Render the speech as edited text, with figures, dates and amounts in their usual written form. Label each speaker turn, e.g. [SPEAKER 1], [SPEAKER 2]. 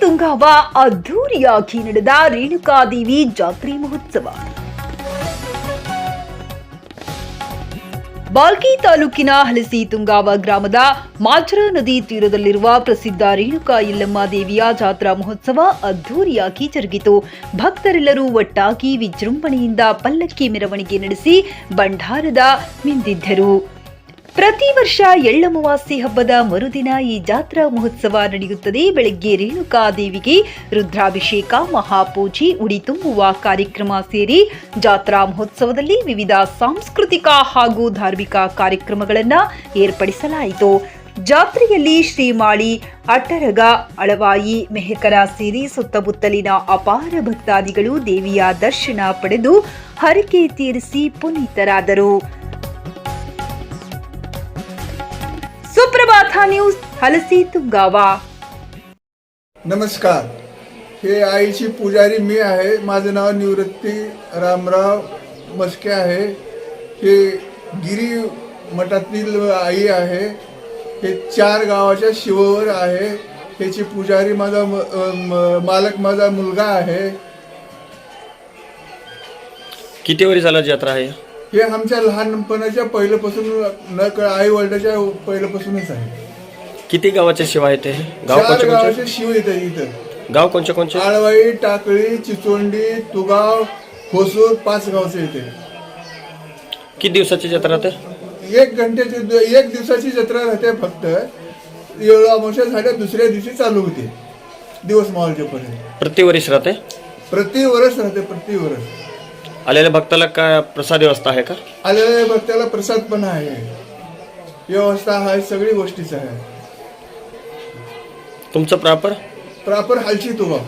[SPEAKER 1] ತುಂಗಾವ ಅದ್ಧೂರಿಯಾಗಿ ನಡೆದ ರೇಣುಕಾದೇವಿ ಜಾತ್ರೆ ಮಹೋತ್ಸವ. ಬಾಲ್ಕಿ ತಾಲೂಕಿನ ಹಲಸಿ ತುಂಗಾವ ಗ್ರಾಮದ ಮಾಚರ ನದಿ ತೀರದಲ್ಲಿರುವ ಪ್ರಸಿದ್ಧ ರೇಣುಕಾ ಯಲ್ಲಮ್ಮ ದೇವಿಯ ಜಾತ್ರಾ ಮಹೋತ್ಸವ ಅದ್ಧೂರಿಯಾಗಿ ಜರುಗಿತು. ಭಕ್ತರೆಲ್ಲರೂ ಒಟ್ಟಾಗಿ ವಿಜೃಂಭಣೆಯಿಂದ ಪಲ್ಲಕ್ಕಿ ಮೆರವಣಿಗೆ ನಡೆಸಿ ಭಂಡಾರದ ಮಿಂದಿದ್ದರು. ಪ್ರತಿ ವರ್ಷ ಎಳ್ಳಮವಾಸ್ಯೆ ಹಬ್ಬದ ಮರುದಿನ ಈ ಜಾತ್ರಾ ಮಹೋತ್ಸವ ನಡೆಯುತ್ತದೆ. ಬೆಳಗ್ಗೆ ರೇಣುಕಾ ದೇವಿಗೆ ರುದ್ರಾಭಿಷೇಕ, ಮಹಾಪೂಜೆ, ಉಡಿ ತುಂಬುವ ಕಾರ್ಯಕ್ರಮ ಸೇರಿ ಜಾತ್ರಾ ಮಹೋತ್ಸವದಲ್ಲಿ ವಿವಿಧ ಸಾಂಸ್ಕೃತಿಕ ಹಾಗೂ ಧಾರ್ಮಿಕ ಕಾರ್ಯಕ್ರಮಗಳನ್ನು ಏರ್ಪಡಿಸಲಾಯಿತು. ಜಾತ್ರೆಯಲ್ಲಿ ಶ್ರೀಮಾಳಿ, ಅಟ್ಟರಗ, ಅಳವಾಯಿ, ಮೆಹಕರ ಸೇರಿ ಸುತ್ತಮುತ್ತಲಿನ ಅಪಾರ ಭಕ್ತಾದಿಗಳು ದೇವಿಯ ದರ್ಶನ ಪಡೆದು ಹರಕೆ ತೀರಿಸಿ ಪುನೀತರಾದರು. सुप्रभात न्यूज हलसी तुंगावा.
[SPEAKER 2] नमस्कार. हे आईची पुजारी मी आहे. माझं नाव निवृत्ती रामराव मस्के आहे. हे गिरी मठातील आई आहे. हे 4 गावाच्या शिववर आहे. ह्याची पुजारी माझा मालक माझा मुलगा आहे.
[SPEAKER 3] किती वर्ष झाला जत्रा आहे?
[SPEAKER 2] हे आमच्या लहानपणाच्या पहिल्यापासून आई वडिलांच्या पहिल्यापासूनच आहे.
[SPEAKER 3] किती गावाचे शिव आहेत? हे गाव
[SPEAKER 2] 4
[SPEAKER 3] कोणते
[SPEAKER 2] गावाचे शिव येते इथं.
[SPEAKER 3] गाव कोणते कोणते?
[SPEAKER 2] आळवाई, टाकळी, चिचोंडी, तुगाव, होसूर 5 गावचे येते.
[SPEAKER 3] किती दिवसाची जत्रा राहते?
[SPEAKER 2] 1 दिवसाची जत्रा राहते फक्त. अमावस्या झाल्या दुसऱ्या दिवशी चालू होते दिवस मावळजेपर्यंत.
[SPEAKER 3] प्रतिवर्ष राहते?
[SPEAKER 2] प्रतिवर्ष राहते. प्रतिवर्ष
[SPEAKER 3] आलेल्या भक्ताला काय प्रसाद व्यवस्था आहे का?
[SPEAKER 2] आलेल्या भक्ताला प्रसाद पण आहे, व्यवस्था आहे, सगळी गोष्टीच आहे.
[SPEAKER 3] तुमचं प्रॉपर
[SPEAKER 2] हलशी तुगाव.